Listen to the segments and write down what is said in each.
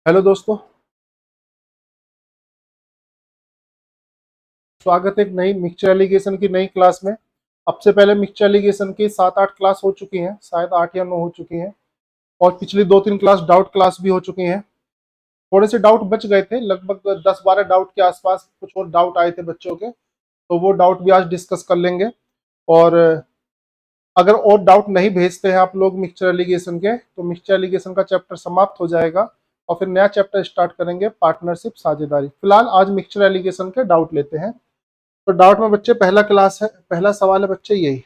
Hello दोस्तों। स्वागत है एक नई मिक्सचर एलिगेशन की नई क्लास में। अब से पहले मिक्सचर एलिगेशन की 7-8 क्लास हो चुकी हैं, शायद 8 या 9 हो चुकी हैं। और पिछली 2-3 क्लास डाउट क्लास भी हो चुकी हैं। थोड़े से डाउट बच गए थे, लगभग 10-12 डाउट के आसपास कुछ और डाउट आए थे बच्चों के, तो वो डाउट भी आज डिस्कस कर लेंगे। और अगर और डाउट नहीं भेजते हैं आप लोग मिक्सचर एलिगेशन के, तो मिक्सचर एलिगेशन का चैप्टर समाप्त हो जाएगा और फिर नया चैप्टर स्टार्ट करेंगे, पार्टनरशिप साझेदारी। फिलहाल आज मिक्सचर एलिगेशन के डाउट लेते हैं। तो डाउट में बच्चे पहला सवाल है बच्चे यही,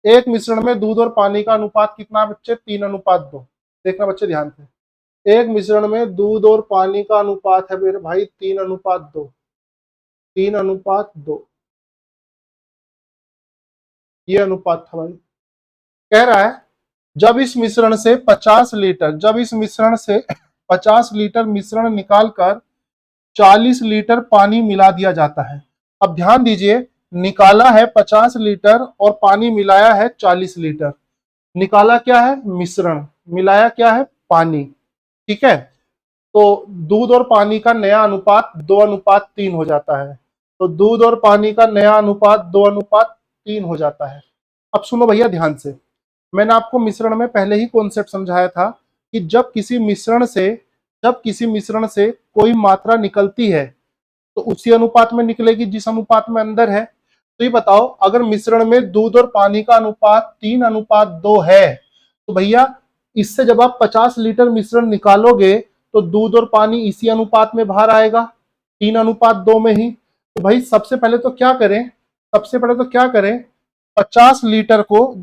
एक मिश्रण में दूध और पानी का अनुपात कितना है बच्चे? 3:2। देखना बच्चे ध्यान से, एक मिश्रण में दूध और पानी का अनुपात है मेरे भाई 3:2। 3:2 ये अनुपात था भाई। कह रहा है जब इस मिश्रण से 50 लीटर मिश्रण निकालकर 40 लीटर पानी मिला दिया जाता है। अब ध्यान दीजिए, निकाला है 50 लीटर और पानी मिलाया है 40 लीटर। निकाला क्या है? मिश्रण। मिलाया क्या है? पानी। ठीक है, तो दूध और पानी का नया अनुपात 2:3 हो जाता है। तो दूध और पानी का नया अनुपात 2:3 हो जाता है। अब सुनो भैया ध्यान से, मैंने आपको मिश्रण में पहले ही कॉन्सेप्ट समझाया था कि जब किसी मिश्रण से कोई मात्रा निकलती है तो उसी अनुपात में निकलेगी जिस अनुपात में अंदर है। तो ये बताओ, अगर मिश्रण में दूध और पानी का अनुपात 3:2 है, तो भैया इससे जब आप 50 लीटर मिश्रण निकालोगे तो दूध और पानी इसी अनुपात में बाहर आएगा, 3:2 में ही। तो भाई सबसे पहले तो क्या करें 50 लीटर को,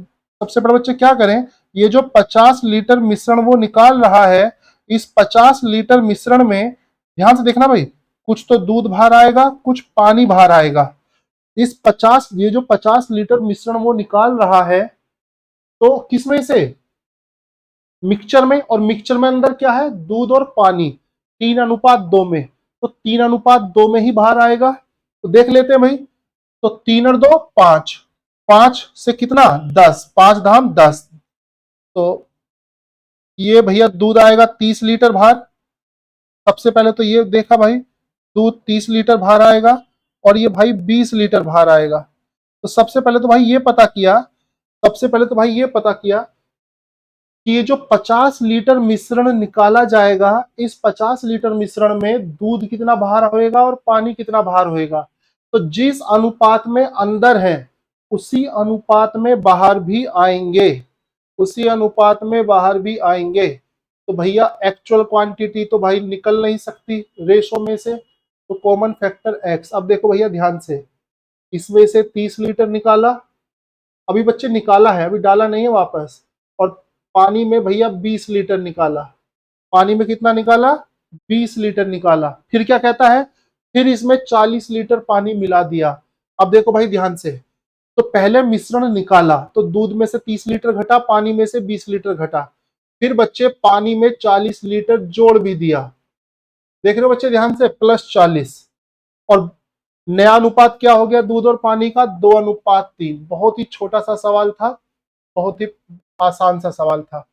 सबसे पहले बच्चे क्या करें, ये जो 50 लीटर मिश्रण वो निकाल रहा है, इस 50 लीटर मिश्रण में ध्यान से देखना भाई, कुछ तो दूध बाहर आएगा, कुछ पानी बाहर आएगा। ये जो 50 लीटर मिश्रण वो निकाल रहा है, तो किसमें से? मिक्सचर में। और मिक्सचर में अंदर क्या है? दूध और पानी, 3:2 में। तो 3:2 में ही बाहर आएगा। तो देख लेते हैं भाई, तो 3 और 2 5, 5 से कितना? 10, 5 धाम 10। तो ये भैया दूध आएगा 30 लीटर बाहर। सबसे पहले तो ये देखा भाई, दूध 30 लीटर बाहर आएगा और ये भाई 20 लीटर बाहर आएगा। तो सबसे पहले तो भाई ये पता किया कि ये जो 50 लीटर मिश्रण निकाला जाएगा, इस 50 लीटर मिश्रण में दूध कितना बाहर होएगा और पानी कितना बाहर होएगा। तो जिस अनुपात में अंदर है उसी अनुपात में बाहर भी आएंगे, उसी अनुपात में बाहर भी आएंगे। तो भैया एक्चुअल क्वांटिटी तो भाई निकल नहीं सकती रेशो में से, तो कॉमन फैक्टर एक्स। अब देखो भैया ध्यान से, इसमें से 30 लीटर निकाला, अभी बच्चे निकाला है, अभी डाला नहीं है वापस। और पानी में भैया 20 लीटर निकाला। पानी में कितना निकाला? 20 लीटर निकाला। फिर क्या कहता है? फिर इसमें 40 लीटर पानी मिला दिया। अब देखो भाई ध्यान से, तो पहले मिश्रण निकाला तो दूध में से 30 लीटर घटा, पानी में से 20 लीटर घटा। फिर बच्चे पानी में 40 लीटर जोड़ भी दिया। देख रहे हो बच्चे ध्यान से, +40। और नया अनुपात क्या हो गया दूध और पानी का? 2:3। बहुत ही छोटा सा सवाल था, बहुत ही आसान सा सवाल था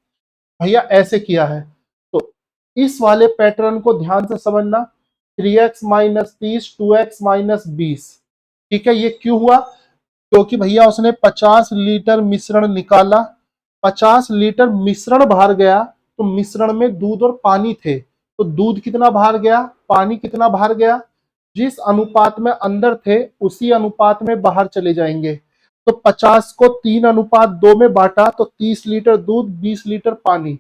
भैया, ऐसे किया है। तो इस वाले पैटर्न को ध्यान से समझना, 3x-30 2x-20। ठीक है, ये क्यों हुआ? क्योंकि भैया उसने 50 लीटर मिश्रण निकाला, 50 लीटर मिश्रण बाहर गया, तो मिश्रण में दूध और पानी थे, तो दूध कितना बाहर गया, पानी कितना बाहर गया, जिस अनुपात में अंदर थे उसी अनुपात में बाहर चले जाएंगे। तो 50 को 3:2 में बांटा, तो 30 लीटर दूध 20 लीटर पानी।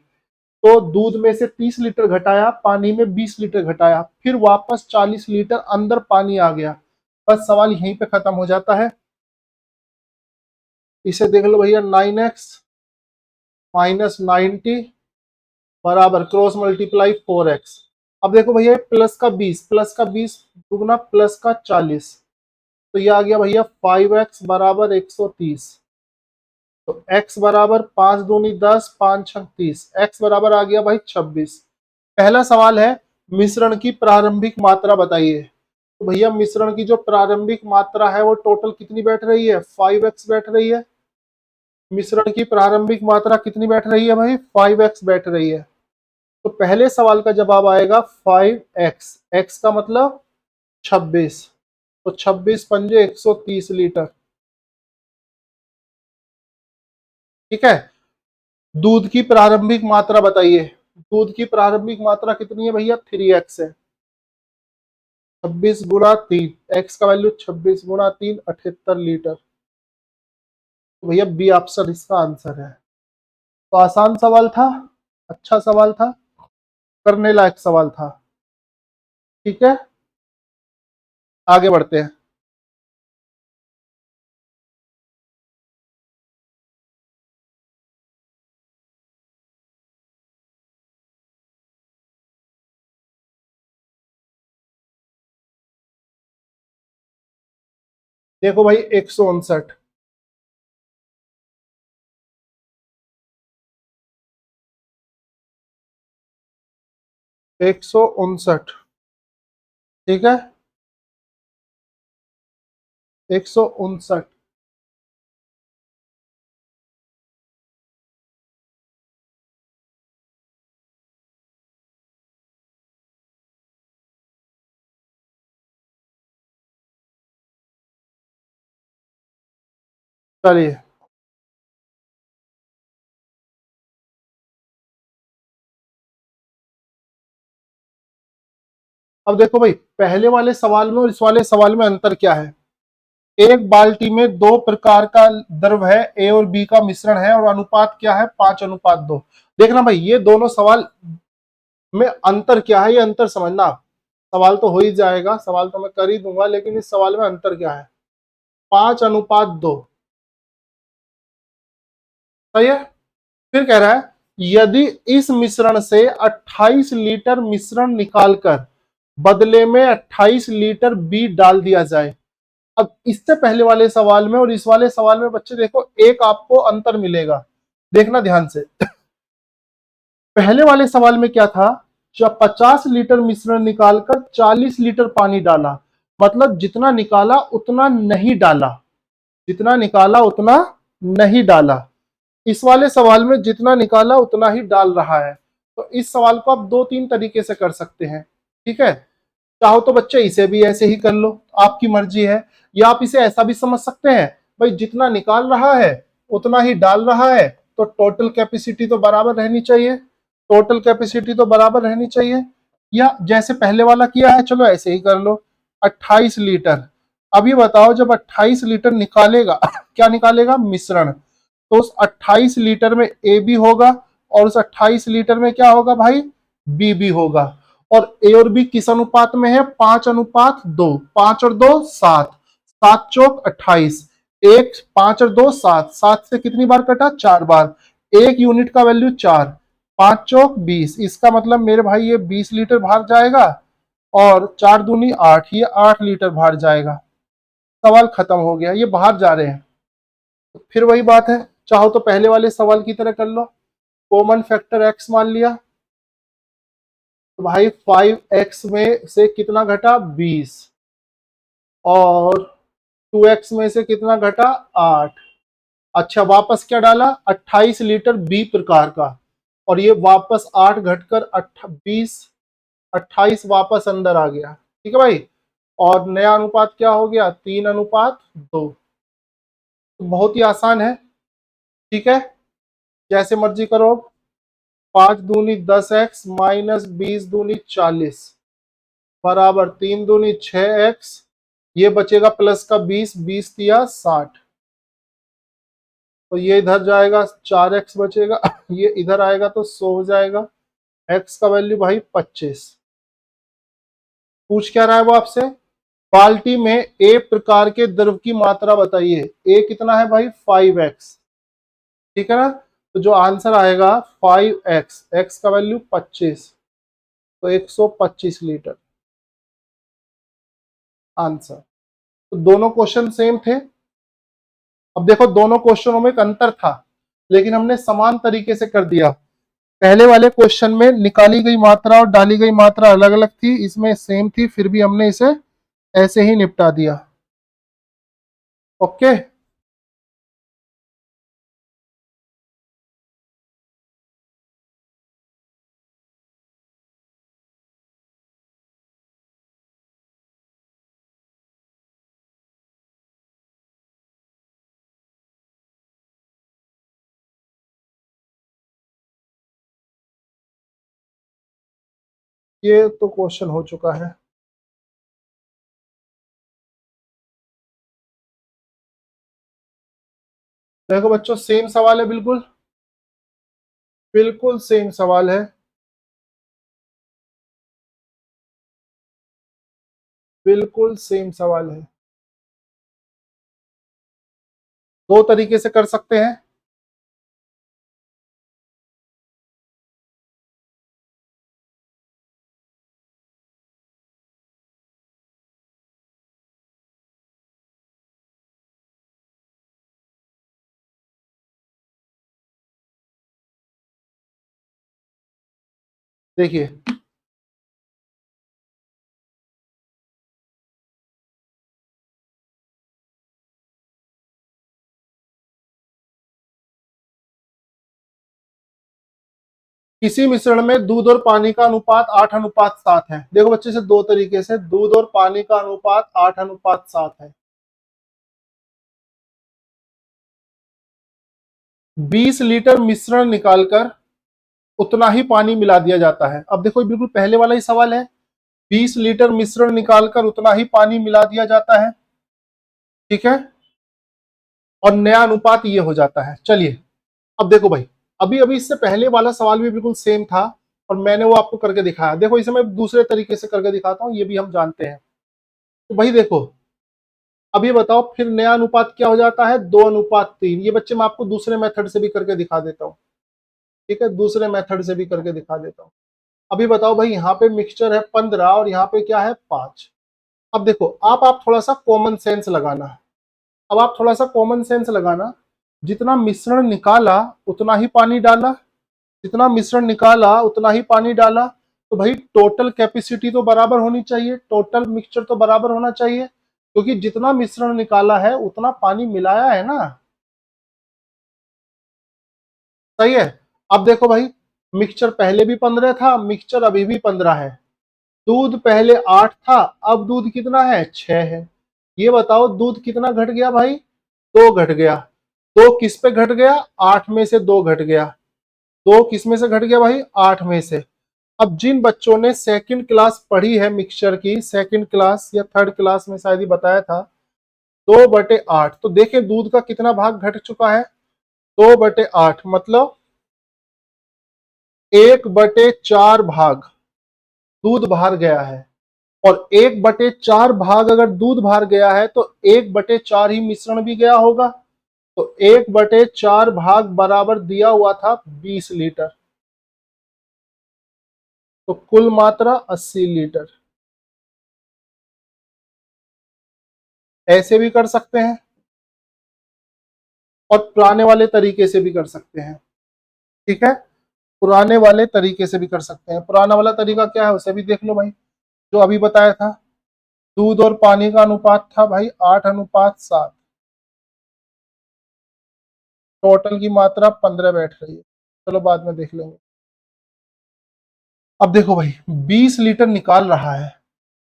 तो दूध में से 30 लीटर घटाया, पानी में 20 लीटर घटाया, फिर वापस 40 लीटर अंदर पानी आ गया। बस सवाल यहीं पे खत्म हो जाता है। इसे देख लो भैया, 9x-90 बराबर क्रॉस मल्टीप्लाई 4x। अब देखो भैया, प्लस का 20 दुगना +40, तो ये आ गया भैया 5x बराबर 130। तो x बराबर 5 दूनी 10, 5 छक 30, x बराबर आ गया भाई 26। पहला सवाल है, मिश्रण की प्रारंभिक मात्रा बताइए। तो भैया मिश्रण की जो प्रारंभिक मात्रा है वो टोटल कितनी बैठ रही है? 5x बैठ रही है। मिश्रण की प्रारंभिक मात्रा कितनी बैठ रही है भाई? 5x बैठ रही है। तो पहले सवाल का जवाब आएगा 5x, x का मतलब 26, तो 26 पंजे 130 लीटर। ठीक है। दूध की प्रारंभिक मात्रा बताइए। दूध की प्रारंभिक मात्रा कितनी है भैया? 3x है। 26 गुणा 3, x का वैल्यू 26 गुणा 3 78 लीटर। तो भैया बी ऑप्शन इसका आंसर है। तो आसान सवाल था, अच्छा सवाल था, करने लायक सवाल था। ठीक है, आगे बढ़ते हैं। देखो भाई 159, 159। ठीक है, 159। चलिए, अब देखो भाई पहले वाले सवाल में और इस वाले सवाल में अंतर क्या है। एक बाल्टी में दो प्रकार का द्रव है, ए और बी का मिश्रण है, और अनुपात क्या है? 5:2। देखना भाई ये दोनों सवाल में अंतर क्या है, ये अंतर समझना। सवाल तो हो ही जाएगा, सवाल तो मैं कर ही दूंगा, लेकिन इस सवाल में अंतर क्या है? 5:2। सही है। फिर कह रहा है यदि इस मिश्रण से 28 लीटर मिश्रण निकालकर बदले में 28 लीटर बी डाल दिया जाए। अब इससे पहले वाले सवाल में और इस वाले सवाल में बच्चे देखो एक आपको अंतर मिलेगा, देखना ध्यान से। पहले वाले सवाल में क्या था? जब 50 लीटर मिश्रण निकालकर 40 लीटर पानी डाला, मतलब जितना निकाला उतना नहीं डाला, जितना निकाला उतना नहीं डाला। इस वाले सवाल में जितना निकाला उतना ही डाल रहा है। तो इस सवाल को आप दो तीन तरीके से कर सकते हैं। ठीक है, चाहो तो बच्चे इसे भी ऐसे ही कर लो, आपकी मर्जी है। या आप इसे ऐसा भी समझ सकते हैं, भाई जितना निकाल रहा है उतना ही डाल रहा है, तो टोटल कैपेसिटी तो बराबर रहनी चाहिए, टोटल कैपेसिटी तो बराबर रहनी चाहिए। या जैसे पहले वाला किया है, चलो ऐसे ही कर लो। 28 लीटर, अब ये बताओ जब 28 लीटर निकालेगा क्या निकालेगा? मिश्रण। तो उस 28 लीटर में ए बी होगा, और उस 28 लीटर में क्या होगा भाई? बी बी होगा। और ए और बी किस अनुपात में है? 5:2। 5 और 2 7, 7 चौक 28। एक 5 और 2 7, 7 से कितनी बार कटा? 4 बार। एक यूनिट का वैल्यू 4, 5 चौक 20। इसका मतलब मेरे भाई ये 20 लीटर बाहर जाएगा, और 4 दूनी 8, ये 8 लीटर बाहर जाएगा। सवाल खत्म हो गया, ये बाहर जा रहे हैं। तो फिर वही बात है, चाहो तो पहले वाले सवाल की तरह कर लो, कॉमन फैक्टर एक्स मान लिया। तो भाई 5x में से कितना घटा? 20। और 2x में से कितना घटा? 8। अच्छा वापस क्या डाला? 28 लीटर बी प्रकार का, और ये वापस 8 घटकर 20, 28 वापस अंदर आ गया। ठीक है भाई, और नया अनुपात क्या हो गया? 3:2। तो बहुत ही आसान है। ठीक है, जैसे मर्जी करो। 5 दूनी 10x माइनस 20 दूनी 40 बराबर 3 दूनी 6x। ये बचेगा प्लस का 20, 20 तिया 60। तो ये इधर जाएगा, 4x बचेगा ये इधर आएगा तो 100 हो जाएगा। x का वैल्यू भाई 25। पूछ क्या रहा है वो आपसे? बाल्टी में ए प्रकार के द्रव की मात्रा बताइए। ए कितना है भाई? 5x। ठीक है ना, तो जो आंसर आएगा 5x, x का वैल्यू 25, तो 125 लीटर आंसर। तो दोनों क्वेश्चन सेम थे। अब देखो दोनों क्वेश्चनों में एक अंतर था, लेकिन हमने समान तरीके से कर दिया। पहले वाले क्वेश्चन में निकाली गई मात्रा और डाली गई मात्रा अलग अलग थी, इसमें सेम थी, फिर भी हमने इसे ऐसे ही निपटा दिया। ओके। ये तो क्वेश्चन हो चुका है। देखो बच्चों, सेम सवाल है, बिल्कुल बिल्कुल सेम सवाल है, बिल्कुल सेम सवाल है। दो तरीके से कर सकते हैं। देखिए, किसी मिश्रण में दूध और पानी का अनुपात 8:7 है। देखो बच्चे, से दो तरीके से दूध और पानी का अनुपात 8:7 है। 20 लीटर मिश्रण निकालकर उतना ही पानी मिला दिया जाता है। अब देखो, बिल्कुल पहले वाला ही सवाल है। 20 लीटर मिश्रण निकालकर उतना ही पानी मिला दिया जाता है, ठीक है, और नया अनुपात ये हो जाता है। चलिए, अब देखो भाई, अभी अभी इससे पहले वाला सवाल भी बिल्कुल सेम था और मैंने वो आपको करके दिखाया। देखो, इसे मैं दूसरे तरीके से करके दिखाता हूँ, ये भी हम जानते हैं। तो भाई देखो, अब ये बताओ फिर नया अनुपात क्या हो जाता है, 2:3। ये बच्चे मैं आपको दूसरे मेथड से भी करके दिखा देता हूँ, ठीक है, दूसरे मेथड से भी करके दिखा देता हूँ। अभी बताओ भाई, यहाँ पे मिक्सचर है 15 और यहाँ पे क्या है 5। अब देखो, आप थोड़ा सा कॉमन सेंस लगाना। अब आप थोड़ा सा कॉमन सेंस लगाना। जितना मिश्रण निकाला उतना ही पानी डाला, जितना मिश्रण निकाला उतना ही पानी डाला। तो भाई टोटल कैपेसिटी तो बराबर होनी चाहिए, टोटल मिक्सचर तो बराबर होना चाहिए, क्योंकि जितना मिश्रण निकाला है उतना पानी मिलाया है ना। सही है। अब देखो भाई, मिक्सचर पहले भी 15 था, मिक्सचर अभी भी 15 है। दूध पहले 8 था, अब दूध कितना है, 6 है। ये बताओ दूध कितना घट गया भाई, 2 घट गया। 2 किस पे घट गया, 8 में से 2 घट गया। 2 किस में से घट गया भाई, 8 में से। अब जिन बच्चों ने सेकंड क्लास पढ़ी है मिक्सचर की, सेकंड क्लास या थर्ड क्लास में शायद ही बताया था, 2/8, तो देखें दूध का कितना भाग घट चुका है, 2/8, मतलब 1/4 भाग दूध बाहर गया है। और 1/4 भाग अगर दूध बाहर गया है तो 1/4 ही मिश्रण भी गया होगा। तो 1/4 भाग बराबर दिया हुआ था 20 लीटर। तो कुल मात्रा 80 लीटर। ऐसे भी कर सकते हैं और पुराने वाले तरीके से भी कर सकते हैं, ठीक है। पुराने वाले तरीके से भी कर सकते हैं। पुराना वाला तरीका क्या है उसे भी देख लो भाई, जो अभी बताया था। दूध और पानी का अनुपात था भाई 8:7। टोटल की मात्रा 15 बैठ रही है, चलो बाद में देख लेंगे। अब देखो भाई, 20 लीटर निकाल रहा है।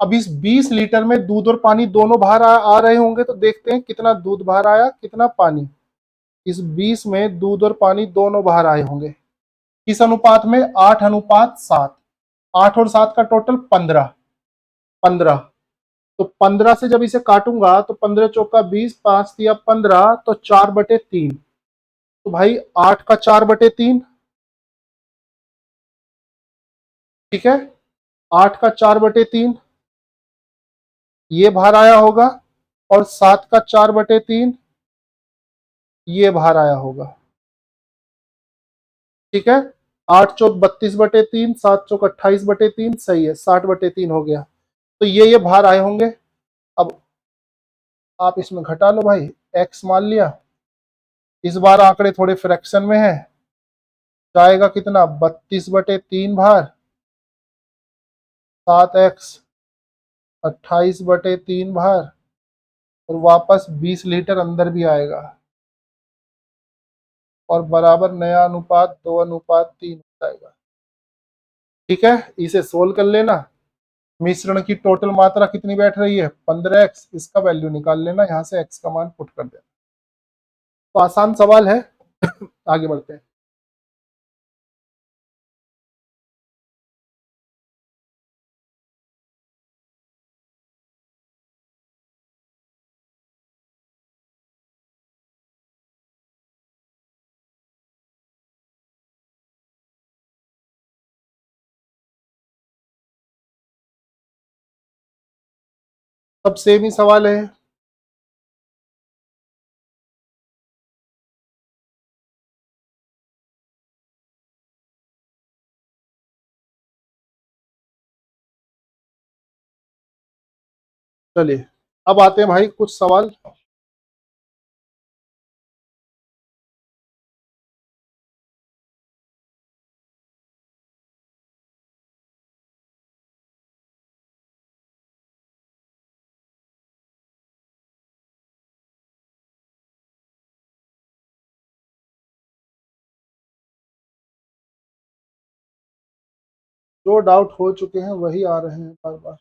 अब इस 20 लीटर में दूध और पानी दोनों बाहर आ रहे होंगे, तो देखते हैं कितना दूध बाहर आया कितना पानी। इस 20 में दूध और पानी दोनों बाहर आए होंगे। किस अनुपात में, 8:7। 8 और 7 का टोटल 15। 15, तो 15 से जब इसे काटूंगा तो 15 चौका 20, 5 दिया 15, तो 4/3। तो भाई 8 का 4/3, ठीक है, 8 का 4/3 ये बाहर आया होगा, और 7 का 4/3 ये बाहर आया होगा, ठीक है। 8 चौक 32/3, 7 चौक 28/3, सही है, 60/3 हो गया। तो ये बाहर आए होंगे। अब आप इसमें घटा लो भाई, एक्स मान लिया। इस बार आंकड़े थोड़े फ्रैक्शन में है, जाएगा कितना, 32/3 बाहर, 7x, 28/3 बाहर, और वापस 20 लीटर अंदर भी आएगा, और बराबर नया अनुपात 2:3 हो जाएगा, ठीक है। इसे सोल्व कर लेना। मिश्रण की टोटल मात्रा कितनी बैठ रही है, 15x। इसका वैल्यू निकाल लेना, यहाँ से x का मान पुट कर देना। तो आसान सवाल है। आगे बढ़ते हैं। सब सेम ही सवाल है। चलिए अब आते हैं भाई कुछ सवाल। जो डाउट हो चुके हैं वही आ रहे हैं बार बार।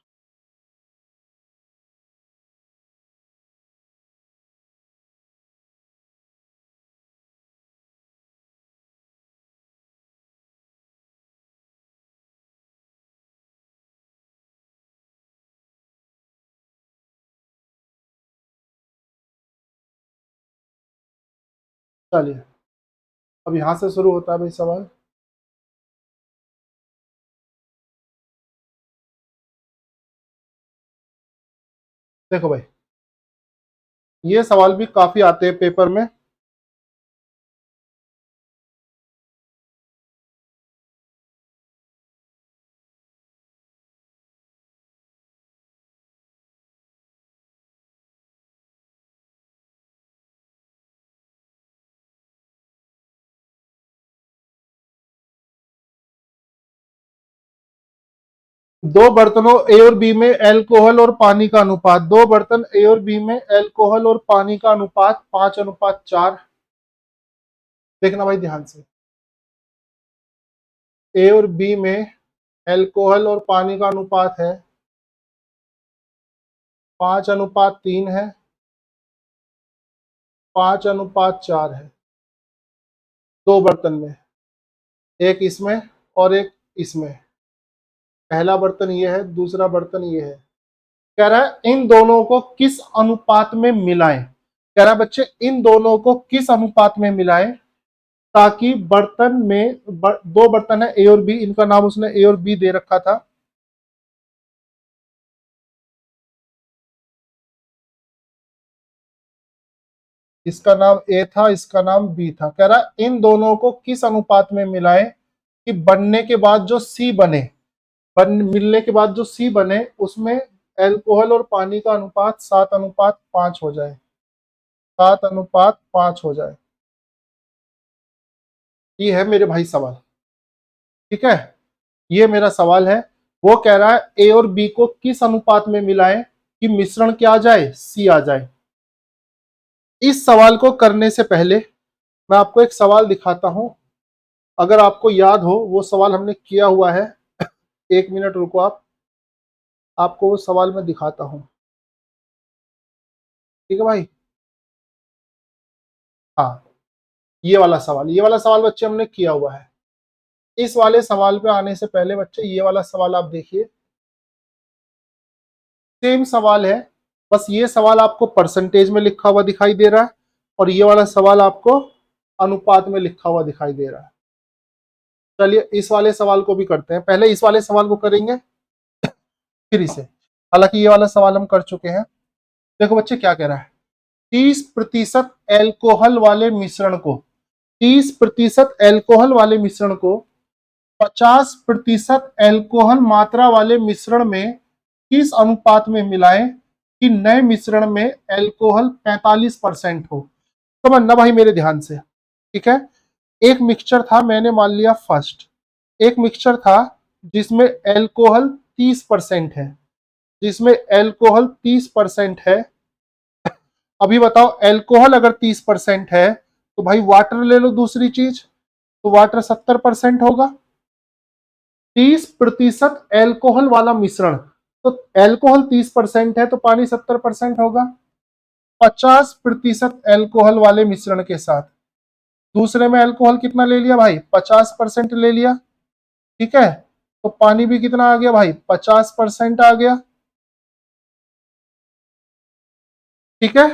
चलिए अब यहां से शुरू होता है भाई सवाल। देखो भाई, ये सवाल भी काफी आते हैं पेपर में। दो बर्तनों ए और बी में एल्कोहल और पानी का अनुपात, दो बर्तन ए और बी में एल्कोहल और पानी का अनुपात 5:4। देखना भाई ध्यान से, ए और बी में एल्कोहल और पानी का अनुपात है 5:3 है, 5:4 है। दो बर्तन में, एक इसमें और एक इसमें। पहला बर्तन ये है, दूसरा बर्तन ये है। कह रहा है इन दोनों को किस अनुपात में मिलाएं। कह रहा है बच्चे इन दोनों को किस अनुपात में मिलाएं ताकि बर्तन में दो बर्तन है ए और बी, इनका नाम उसने ए और बी दे रखा था। इसका नाम ए था, इसका नाम बी था। कह रहा है इन दोनों को किस अनुपात में मिलाएं कि बनने के बाद जो सी बने, मिलने के बाद जो सी बने उसमें एल्कोहल और पानी का अनुपात 7:5 हो जाए, 7:5 हो जाए। ये है मेरे भाई सवाल, ठीक है। ये मेरा सवाल है। वो कह रहा है ए और बी को किस अनुपात में मिलाएं कि मिश्रण क्या आ जाए, सी आ जाए। इस सवाल को करने से पहले मैं आपको एक सवाल दिखाता हूं। अगर आपको याद हो वो सवाल हमने किया हुआ है। एक मिनट रुको आप, आपको वो सवाल मैं दिखाता हूं, ठीक है भाई। हाँ, ये वाला सवाल, ये वाला सवाल बच्चे हमने किया हुआ है। इस वाले सवाल पे आने से पहले बच्चे ये वाला सवाल आप देखिए। सेम सवाल है, बस ये सवाल आपको परसेंटेज में लिखा हुआ दिखाई दे रहा है और ये वाला सवाल आपको अनुपात में लिखा हुआ दिखाई दे रहा है। चलिए इस वाले सवाल को भी करते हैं। पहले इस वाले सवाल को करेंगे फिर इसे। हालांकि ये वाला सवाल हम कर चुके हैं। देखो बच्चे क्या कह रहा है, 30% एल्कोहल वाले मिश्रण को, 30% एल्कोहल वाले मिश्रण को 50% एल्कोहल मात्रा वाले मिश्रण में किस अनुपात में मिलाएं कि नए मिश्रण में एल्कोहल 45% हो। समझना भाई मेरे ध्यान से, ठीक है। एक मिक्सचर था, मैंने मान लिया फर्स्ट, एक मिक्सचर था जिसमें एल्कोहल 30% है, जिसमें एल्कोहल 30% है। अभी बताओ एल्कोहल अगर 30% है तो भाई वाटर ले लो दूसरी चीज, तो वाटर 70% होगा। 30% एल्कोहल वाला मिश्रण, तो एल्कोहल 30% है तो पानी 70% होगा। 50% एल्कोहल वाले मिश्रण के साथ दूसरे में एल्कोहल कितना ले लिया भाई, 50% ले लिया, ठीक है। तो पानी भी कितना आ गया भाई, 50% आ गया, ठीक है।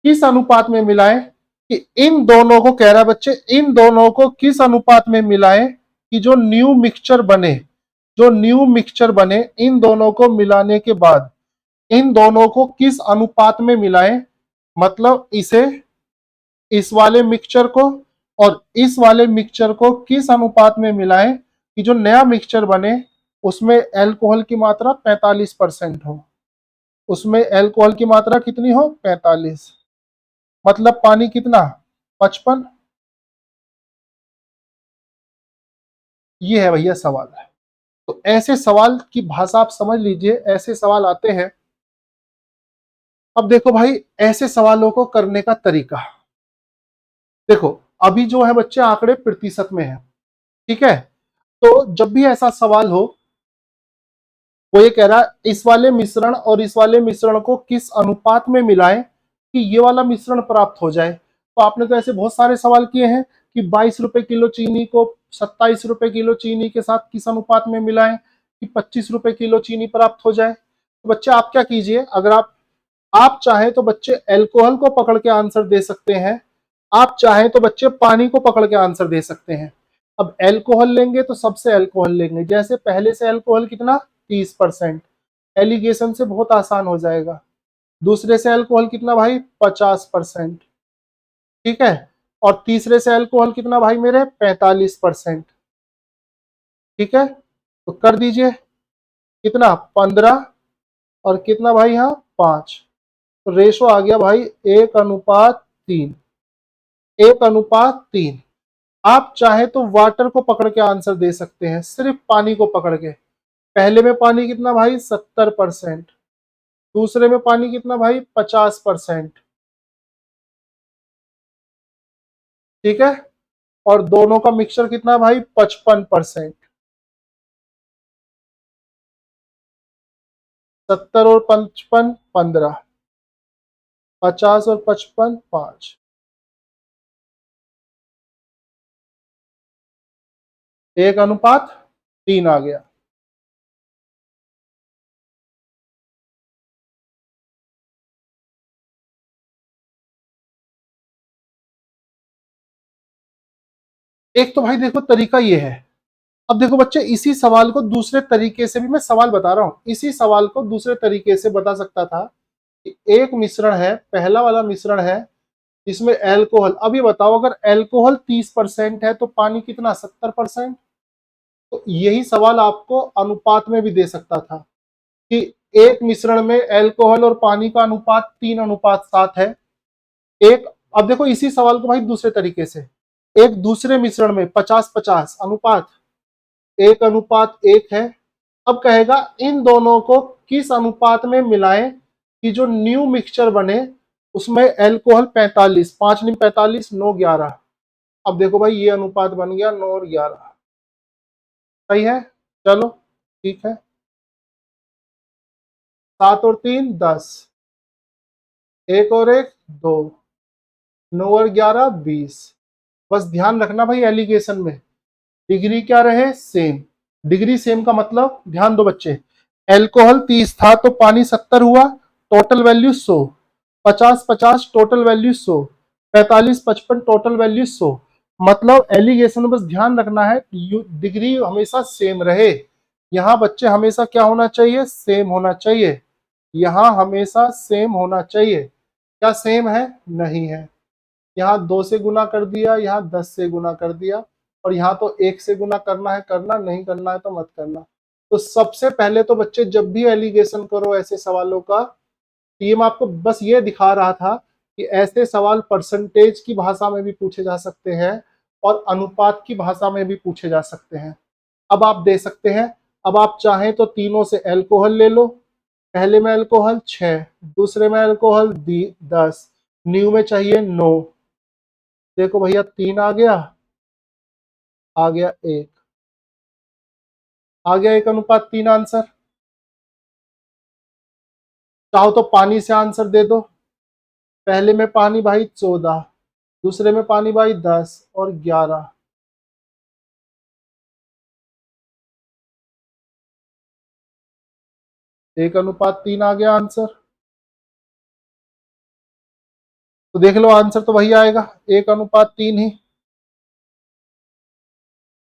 किस अनुपात में मिलाएं कि इन दोनों को, कह रहा है बच्चे इन दोनों को किस अनुपात में मिलाएं कि जो न्यू मिक्सचर बने, जो न्यू मिक्सचर बने इन दोनों को मिलाने के बाद इन दोनों को किस अनुपात में मिलाएं, मतलब इसे इस वाले मिक्सचर को और इस वाले मिक्सचर को किस अनुपात में मिलाएं कि जो नया मिक्सचर बने उसमें अल्कोहल की मात्रा 45% हो, उसमें अल्कोहल की मात्रा कितनी हो 45, मतलब पानी कितना 55। ये है भैया सवाल है। तो ऐसे सवाल की भाषा आप समझ लीजिए, ऐसे सवाल आते हैं। अब देखो भाई ऐसे सवालों को करने का तरीका, देखो अभी जो है बच्चे आंकड़े प्रतिशत में है, ठीक है। तो जब भी ऐसा सवाल हो, वो ये कह रहा है इस वाले मिश्रण और इस वाले मिश्रण को किस अनुपात में मिलाएं कि ये वाला मिश्रण प्राप्त हो जाए। तो आपने तो ऐसे बहुत सारे सवाल किए हैं कि 22 रुपए किलो चीनी को 27 रुपए किलो चीनी के साथ किस अनुपात में मिलाएं कि 25 रुपए किलो चीनी प्राप्त हो जाए। तो बच्चे आप क्या कीजिए, अगर आप चाहें तो बच्चे अल्कोहल को पकड़ के आंसर दे सकते हैं, आप चाहें तो बच्चे पानी को पकड़ के आंसर दे सकते हैं। अब अल्कोहल लेंगे तो सबसे अल्कोहल लेंगे, जैसे पहले से अल्कोहल कितना 30%, एलिगेशन से बहुत आसान हो जाएगा। दूसरे से अल्कोहल कितना भाई 50%, ठीक है। और तीसरे से अल्कोहल कितना भाई मेरे 45%, ठीक है। तो कर दीजिए कितना 15 और कितना भाई यहाँ 5, तो रेशो आ गया भाई 1:3, 1:3। आप चाहे तो वाटर को पकड़ के आंसर दे सकते हैं, सिर्फ पानी को पकड़ के। पहले में पानी कितना भाई 70%, दूसरे में पानी कितना भाई 50%, ठीक है। और दोनों का मिक्सचर कितना भाई 55%। 70 और 55 15, 50 और 55 5, 1:3 आ गया। एक तो भाई देखो तरीका ये है। अब देखो बच्चे इसी सवाल को दूसरे तरीके से भी, मैं सवाल बता रहा हूं, इसी सवाल को दूसरे तरीके से बता सकता था कि एक मिश्रण है, पहला वाला मिश्रण है इसमें अल्कोहल, अभी बताओ अगर अल्कोहल 30% है तो पानी कितना 70%। तो यही सवाल आपको अनुपात में भी दे सकता था कि एक मिश्रण में अल्कोहल और पानी का अनुपात 3:7 है। एक, अब देखो इसी सवाल को भाई दूसरे तरीके से, एक दूसरे मिश्रण में 50-50 अनुपात 1:1 है। अब कहेगा इन दोनों को किस अनुपात में मिलाएं कि जो न्यू मिक्सचर बने उसमें अल्कोहल 45, 5 × 45 9 11। अब देखो भाई ये अनुपात बन गया 9 और 11, सही है। चलो ठीक है, 7 और 3 10, 1 और 1 2, 9 और 11 20। बस ध्यान रखना भाई एलिगेशन में डिग्री क्या रहे सेम। डिग्री सेम का मतलब ध्यान दो बच्चे, अल्कोहल 30 था तो पानी 70 हुआ, total value 100, 50-50 total value 100, 45-55 total value 100। मतलब एलिगेशन में बस ध्यान रखना है डिग्री हमेशा सेम रहे। यहाँ बच्चे हमेशा क्या होना चाहिए सेम होना चाहिए, यहाँ हमेशा सेम होना चाहिए। क्या सेम है नहीं है, यहाँ 2 से गुना कर दिया, यहाँ 10 से गुना कर दिया, और यहाँ तो 1 से गुना करना है करना, नहीं करना है तो मत करना। तो सबसे पहले तो बच्चे जब भी एलिगेशन करो ऐसे सवालों का, ये मैं आपको बस ये दिखा रहा था कि ऐसे सवाल परसेंटेज की भाषा में भी पूछे जा सकते हैं और अनुपात की भाषा में भी पूछे जा सकते हैं। अब आप दे सकते हैं, अब आप चाहें तो तीनों से अल्कोहल ले लो, पहले में अल्कोहल 6, दूसरे में अल्कोहल 10, न्यू में चाहिए 9। देखो भैया 3 आ गया 1, आ गया 1:3 आंसर। चाहो तो पानी से आंसर दे दो, पहले में पानी भाई 14, दूसरे में पानी भाई 10 और 11। 1:3 आ गया आंसर। तो देख लो आंसर तो वही आएगा 1:3 ही।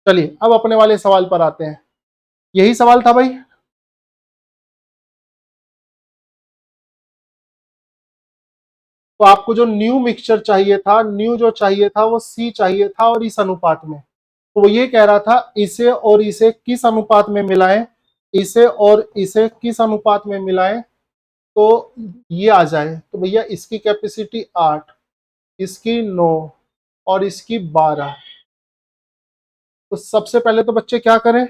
चलिए अब अपने वाले सवाल पर आते हैं, यही सवाल था भाई। तो आपको जो न्यू मिक्सचर चाहिए था, न्यू जो चाहिए था वो C चाहिए था और इस अनुपात में। तो वो ये कह रहा था इसे और इसे किस अनुपात में मिलाएं, इसे और इसे किस अनुपात में मिलाएं तो ये आ जाए। तो भैया इसकी कैपेसिटी 8, इसकी 9 और इसकी 12। तो सबसे पहले तो बच्चे क्या करें,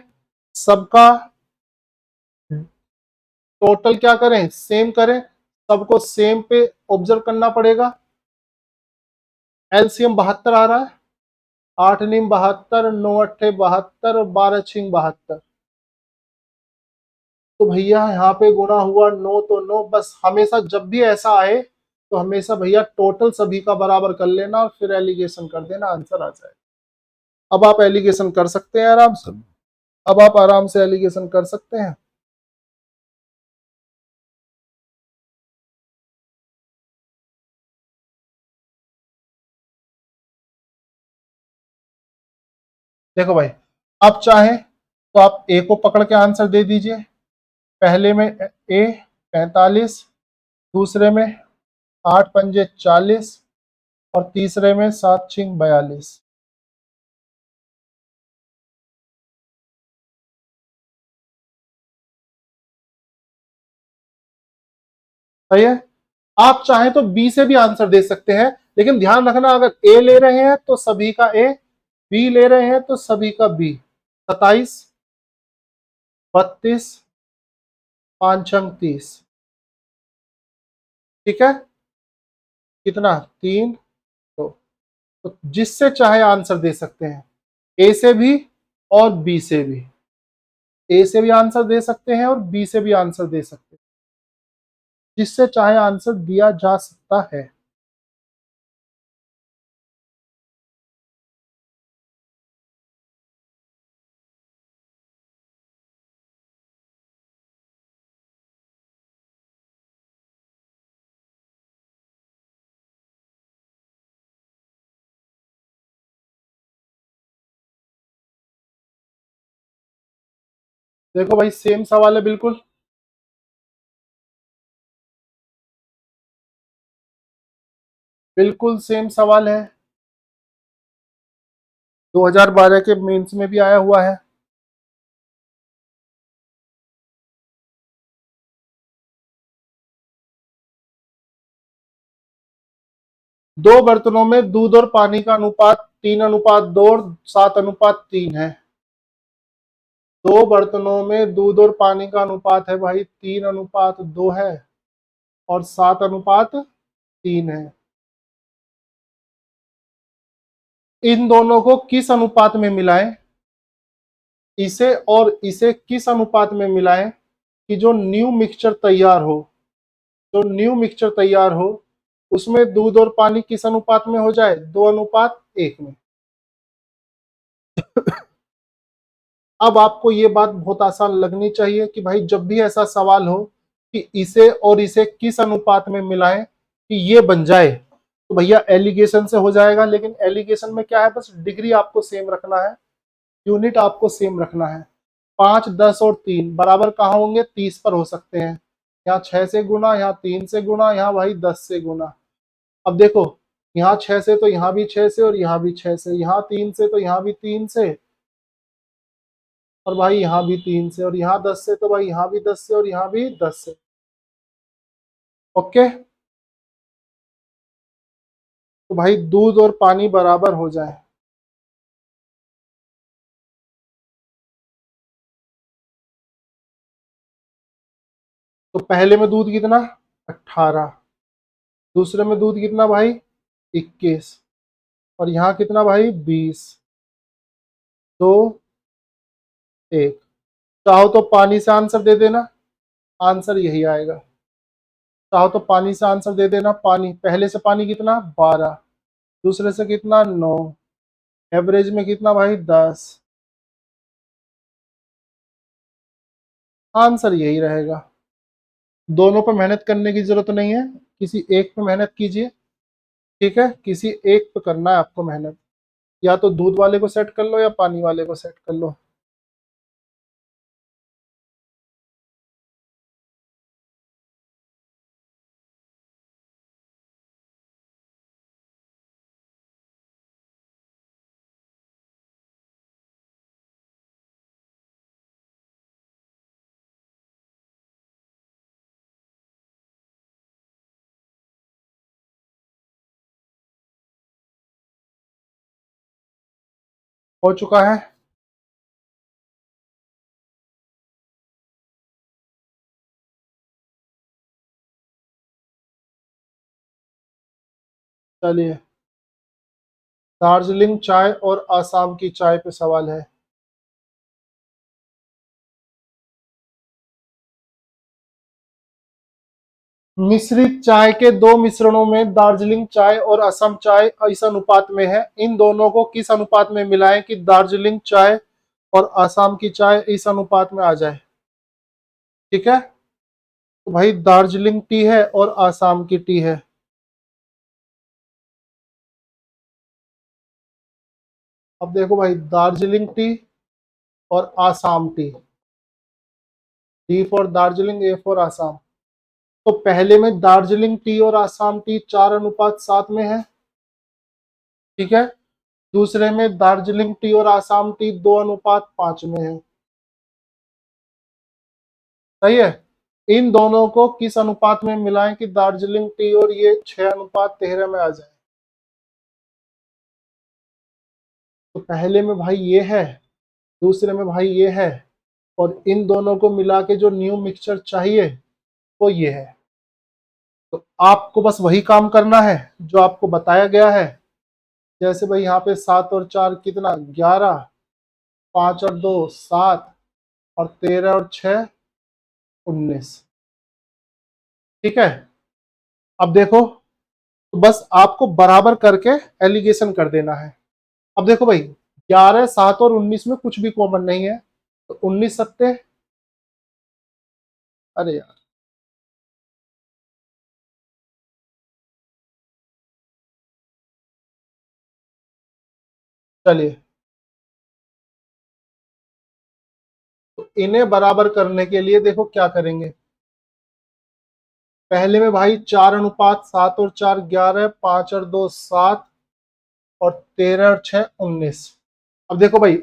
सबका टोटल क्या करें, सेम करें, सबको सेम पे ऑब्जर्व करना पड़ेगा। एलसीएम 72 आ रहा है, 8 नीम 72, 9 अट्ठे 72 और 12 छिंग 72। तो भैया यहाँ पे गुणा हुआ 9 तो 9, बस हमेशा जब भी ऐसा आए तो हमेशा भैया टोटल सभी का बराबर कर लेना और फिर एलिगेशन कर देना, आंसर आ जाए। अब आप एलिगेशन कर सकते हैं आराम से, अब आप आराम से एलिगेशन कर सकते हैं। देखो भाई, आप चाहें तो आप ए को पकड़ के आंसर दे दीजिए। पहले में ए 45, दूसरे में 8 पंजे 40 और तीसरे में 7 छिंग 42। सही है। आप चाहें तो बी से भी आंसर दे सकते हैं, लेकिन ध्यान रखना अगर ए ले रहे हैं तो सभी का ए, बी ले रहे हैं तो सभी का बी। 27, 32, 5 छंग 30। ठीक है, कितना 3। तो जिससे चाहे आंसर दे सकते हैं, ए से भी और बी से भी। ए से भी आंसर दे सकते हैं और बी से भी आंसर दे सकते हैं, जिससे चाहे आंसर दिया जा सकता है। देखो भाई सेम सवाल है, बिल्कुल बिल्कुल सेम सवाल है। 2012 के मेंस में भी आया हुआ है। दो बर्तनों में दूध और पानी का अनुपात 3:2 और 7:3 है। दो बर्तनों में दूध और पानी का अनुपात है भाई 3:2 है और 7:3 है। इन दोनों को किस अनुपात में मिलाएं, इसे और इसे किस अनुपात में मिलाएं कि जो न्यू मिक्सचर तैयार हो, जो न्यू मिक्सचर तैयार हो उसमें दूध और पानी किस अनुपात में हो जाए, 2:1 में। अब आपको ये बात बहुत आसान लगनी चाहिए कि भाई जब भी ऐसा सवाल हो कि इसे और इसे किस अनुपात में मिलाएं कि ये बन जाए, तो भैया एलिगेशन से हो जाएगा। लेकिन एलिगेशन में क्या है, बस डिग्री आपको सेम रखना है, यूनिट आपको सेम रखना है। 5, 10 और 3 बराबर कहाँ होंगे, 30 पर हो सकते हैं। यहाँ 6 से गुना, यहाँ 3 से गुना, यहाँ भाई 10 से गुना। अब देखो, यहाँ 6 से तो यहाँ भी 6 से और यहाँ भी 6 से, यहाँ 3 से तो यहाँ भी 3 से और भाई यहाँ भी 3 से, और यहाँ 10 से तो भाई यहाँ भी 10 से और यहाँ भी 10 से। ओके, तो भाई दूध और पानी बराबर हो जाए। तो पहले में दूध कितना, 18, दूसरे में दूध कितना भाई, 21 और यहाँ कितना भाई, 20, 2, 1। चाहो तो पानी से आंसर दे देना, आंसर यही आएगा। चाहो तो पानी से आंसर दे देना, पानी पहले से पानी कितना 12, दूसरे से कितना 9, एवरेज में कितना भाई 10, आंसर यही रहेगा। दोनों पे मेहनत करने की जरूरत नहीं है, किसी एक पे मेहनत कीजिए। ठीक है, किसी एक पे करना है आपको मेहनत, या तो दूध वाले को सेट कर लो या पानी वाले को सेट कर लो। हो चुका है। चलिए, दार्जिलिंग चाय और आसाम की चाय पे सवाल है। मिश्रित चाय के दो मिश्रणों में दार्जिलिंग चाय और असम चाय इस अनुपात में है, इन दोनों को किस अनुपात में मिलाएं कि दार्जिलिंग चाय और आसाम की चाय इस अनुपात में आ जाए। ठीक है, तो भाई दार्जिलिंग टी है और आसाम की टी है। अब देखो भाई, दार्जिलिंग टी और Assam T, D for Darjeeling, A for Assam. तो पहले में दार्जिलिंग टी और आसाम टी 4:7 में है। ठीक है, दूसरे में दार्जिलिंग टी और आसाम टी 2:5 में है। सही है। इन दोनों को किस अनुपात में मिलाएं कि दार्जिलिंग टी और ये 6:13 में आ जाए। तो पहले में भाई ये है, दूसरे में भाई ये है, और इन दोनों को मिला के जो न्यू मिक्सचर चाहिए वो ये है। तो आपको बस वही काम करना है जो आपको बताया गया है। जैसे भाई यहाँ पे 7 और 4 कितना, 11, 5 और 2 7, और 13 और 6 19। ठीक है, अब देखो, तो बस आपको बराबर करके एलिगेशन कर देना है। अब देखो भाई, 11 7 और 19 में कुछ भी कॉमन नहीं है, तो 19 सत्ते, अरे यार, चलिए, तो इन्हें बराबर करने के लिए देखो क्या करेंगे। पहले में भाई 4:7, 7 और 4 11, 5 और 2 7, और 13 और 6 19। अब देखो भाई,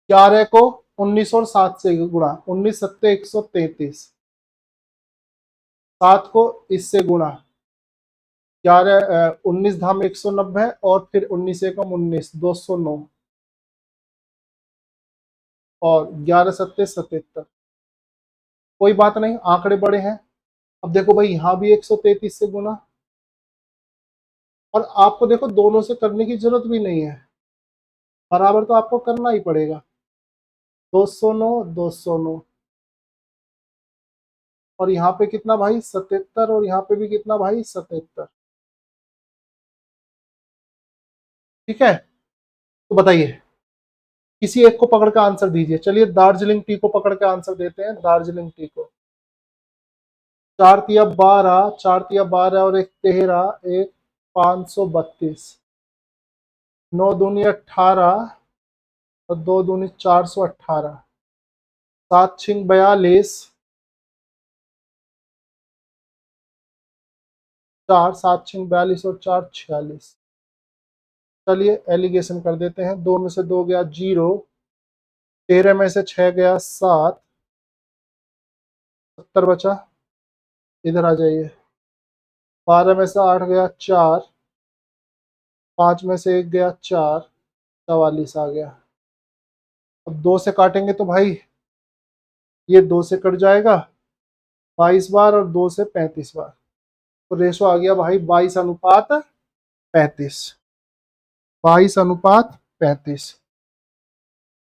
11 को 19 और 7 से गुणा, 19 सत्ते 133, 7 को इससे गुणा, 19 धाम 190, और फिर 19 एकम 19, 209, और 11 सत्ते 77। कोई बात नहीं, आंकड़े बड़े हैं। अब देखो भाई, यहां भी 133 से गुना, और आपको देखो दोनों से करने की जरूरत भी नहीं है, बराबर तो आपको करना ही पड़ेगा। 209 209, और यहाँ पे कितना भाई 77, और यहाँ पे भी कितना भाई 77। ठीक है, तो बताइए, किसी एक को पकड़ के आंसर दीजिए। चलिए, दार्जिलिंग टी को पकड़ के आंसर देते हैं, दार्जिलिंग टी को। 4 तिया 12, 4 तिया 12 और एक 13, एक 532, 9 दूनी 18, और 2 दूनी 418, 7 छिंग 42, 4 7 छिंग 42, और 4 46। चलिए एलिगेशन कर देते हैं। 2 में से 2 गया 0, 13 में से 6 गया 7, 70 बचा। इधर आ जाइए, 12 में से 8 गया 4, 5 में से 1 गया 4, 44 आ गया। अब 2 से काटेंगे तो भाई ये 2 से कट जाएगा 22 बार, और 2 से 35 बार, तो रेशो आ गया भाई 22:35। 22:35।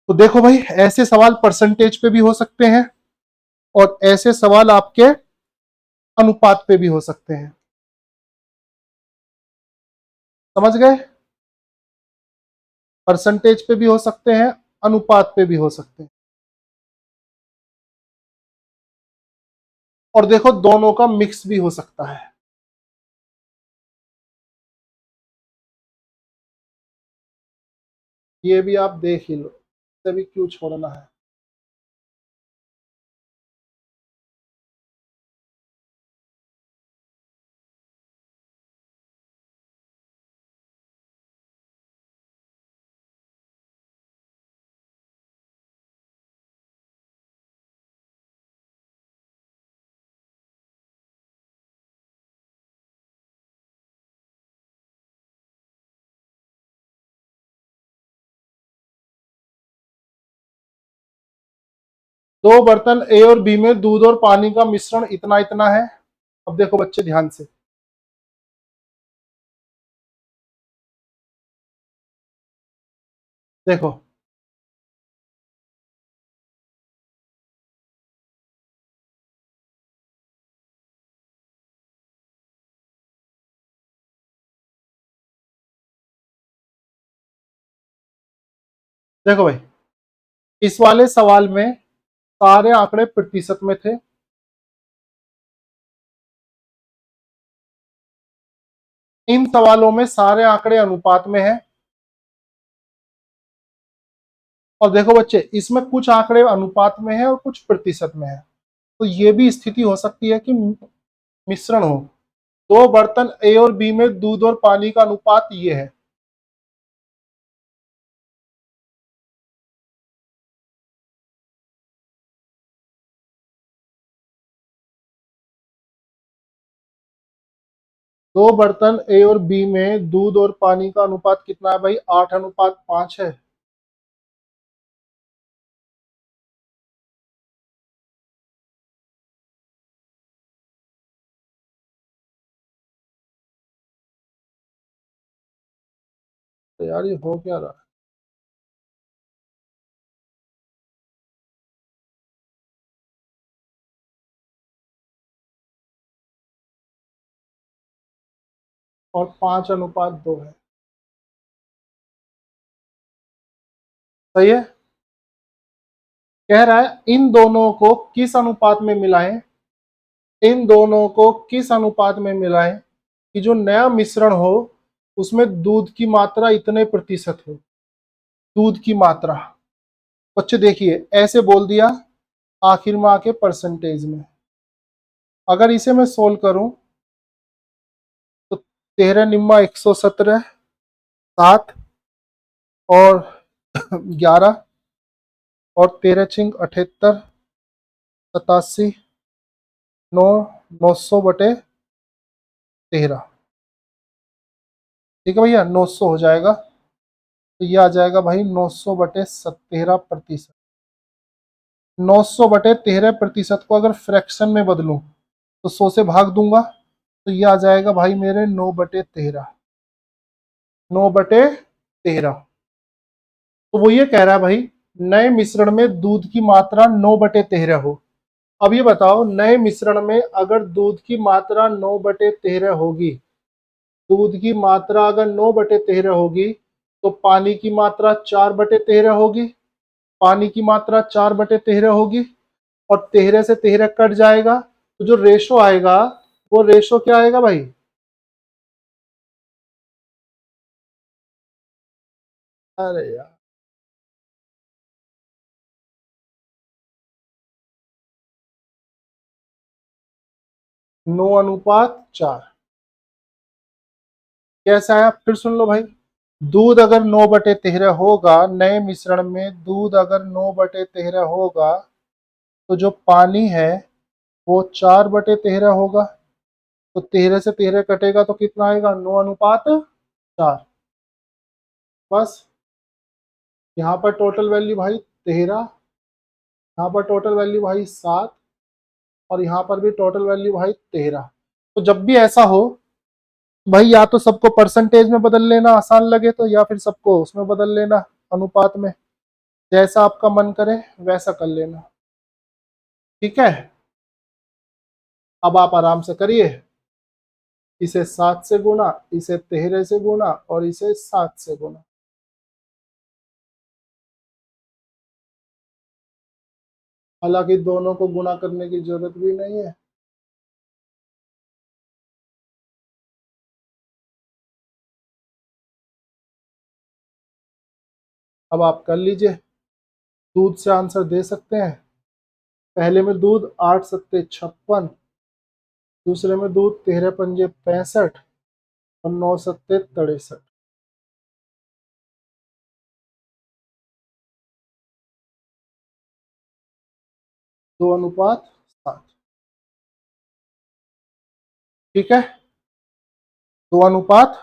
तो देखो भाई, ऐसे सवाल परसेंटेज पे भी हो सकते हैं, और ऐसे सवाल आपके अनुपात पे भी हो सकते हैं। समझ गए? परसेंटेज पे भी हो सकते हैं, अनुपात पे भी हो सकते हैं, और देखो दोनों का मिक्स भी हो सकता है। ये भी आप देख ही लो, इसे भी क्यों छोड़ना है। दो बर्तन ए और बी में दूध और पानी का मिश्रण इतना इतना है। अब देखो बच्चे ध्यान से, देखो देखो भाई, इस वाले सवाल में सारे आंकड़े प्रतिशत में थे, इन सवालों में सारे आंकड़े अनुपात में है। और देखो बच्चे, इसमें कुछ आंकड़े अनुपात में है और कुछ प्रतिशत में है। तो ये भी स्थिति हो सकती है कि मिश्रण हो। दो बर्तन ए और बी में दूध और पानी का अनुपात ये है। दो बर्तन ए और बी में दूध और पानी का अनुपात कितना है भाई? 8:5 है। तो यार ये हो क्या रहा है? और 5:2 है। सही है। कह रहा है इन दोनों को किस अनुपात में मिलाएं, इन दोनों को किस अनुपात में मिलाएं कि जो नया मिश्रण हो उसमें दूध की मात्रा इतने प्रतिशत हो। दूध की मात्रा, बच्चे देखिए ऐसे बोल दिया, आखिर में आके परसेंटेज में। अगर इसे मैं सोल्व करूं तो 13 निम्मा 117, 7 और 11 और 13 छिंग 78, 87, 9, 900/13। ठीक है भैया, 900 हो जाएगा। तो ये आ जाएगा भाई 900/13%। 900/13% को अगर फ्रैक्शन में बदलूं तो 100 से भाग दूंगा तो ये आ जाएगा भाई मेरे 9/13। 9/13। तो वो ये कह रहा है भाई नए मिश्रण में दूध की मात्रा 9/13 हो। अब ये बताओ, नए मिश्रण में अगर दूध की मात्रा 9/13 होगी, दूध की मात्रा अगर 9/13 होगी तो पानी की मात्रा 4/13 होगी। पानी की मात्रा 4/13 होगी और 13 से 13 कट जाएगा तो जो रेशो आएगा वो रेशो क्या आएगा भाई? अरे यार, 9:4। कैसा आया फिर सुन लो भाई। दूध अगर 9/13 होगा, नए मिश्रण में दूध अगर 9/13 होगा तो जो पानी है वो 4/13 होगा। तो 13 से 13 कटेगा तो कितना आएगा? 9:4। बस, यहाँ पर टोटल वैल्यू भाई 13, यहाँ पर टोटल वैल्यू भाई 7 और यहाँ पर भी टोटल वैल्यू भाई 13। तो जब भी ऐसा हो भाई, या तो सबको परसेंटेज में बदल लेना आसान लगे तो, या फिर सबको उसमें बदल लेना अनुपात में। जैसा आपका मन करे वैसा कर लेना। ठीक है, अब आप आराम से करिए। इसे 7 से गुना, इसे 13 से गुना और इसे 7 से गुना। हालांकि दोनों को गुना करने की जरूरत भी नहीं है। अब आप कर लीजिए, दूध से आंसर दे सकते हैं। पहले में दूध 8×7=56, दूसरे में दूध 13×5=65 और 9×7=63। दो अनुपात 7। ठीक है, 2:7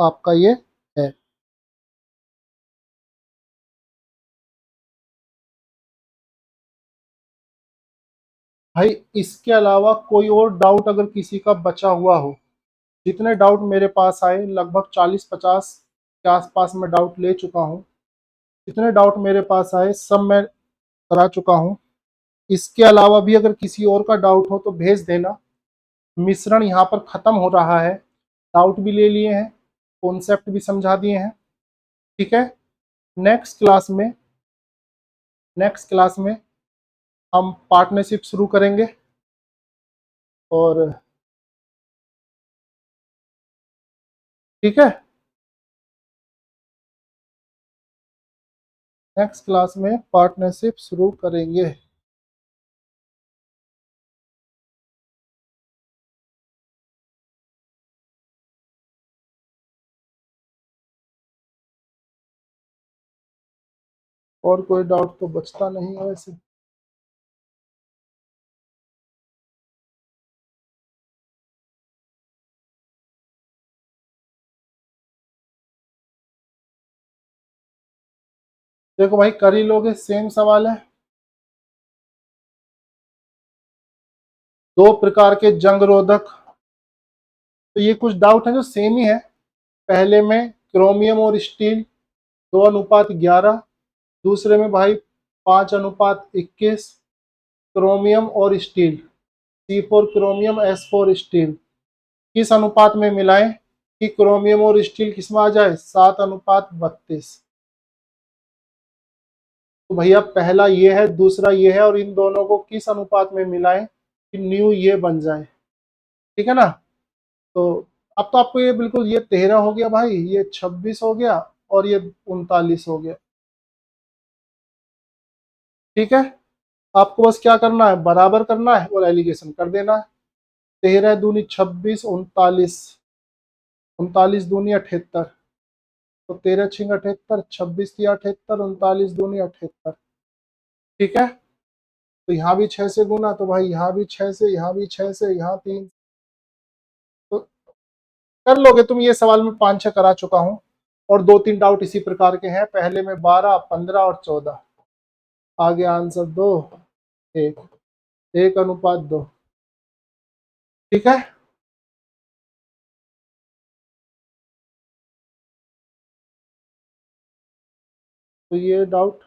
आपका ये है। भाई इसके अलावा कोई और डाउट अगर किसी का बचा हुआ हो, जितने डाउट मेरे पास आए लगभग 40-50 के आसपास में डाउट ले चुका हूँ, जितने डाउट मेरे पास आए सब मैं करा चुका हूँ। इसके अलावा भी अगर किसी और का डाउट हो तो भेज देना। मिश्रण यहाँ पर खत्म हो रहा है, डाउट भी ले लिए हैं, कॉन्सेप्ट भी समझा दिए हैं, ठीक है। नेक्स्ट क्लास में नेक्स्ट क्लास में हम पार्टनरशिप शुरू करेंगे, और ठीक है, नेक्स्ट क्लास में पार्टनरशिप शुरू करेंगे। और कोई डाउट तो बचता नहीं है वैसे। देखो भाई कर ही लोगे, सेम सवाल है। दो प्रकार के जंग रोधक, तो ये कुछ डाउट है जो सेम ही है। पहले में क्रोमियम और स्टील 2:11, दूसरे में भाई 5:21, क्रोमियम और steel, C4 chromium S4 steel, किस अनुपात में मिलाएं कि क्रोमियम और स्टील किस में आ जाए, 7:32। तो भैया पहला ये है, दूसरा ये है, और इन दोनों को किस अनुपात में मिलाएं कि न्यू ये बन जाए, ठीक है ना। तो अब तो आपको ये बिल्कुल, ये 13 हो गया भाई, ये 26 हो गया, और ये 39 हो गया, ठीक है। आपको बस क्या करना है, बराबर करना है और एलिगेशन कर देना है। 13 दूनी 26, 39, 39 दूनी 78, तो 13 छिंग 78, 26 या 78, 39 दूनी 78, ठीक है। तो यहाँ भी 6 से गुना, तो भाई यहाँ भी 6 से, यहाँ भी 6 से, यहाँ 3, तो कर लोगे तुम। ये सवाल में 5-6 करा चुका हूँ, और 2-3 डाउट इसी प्रकार के हैं। पहले में 12, 15 और 14। आगे आंसर 2, 1, 1:2, ठीक है। तो ये डाउट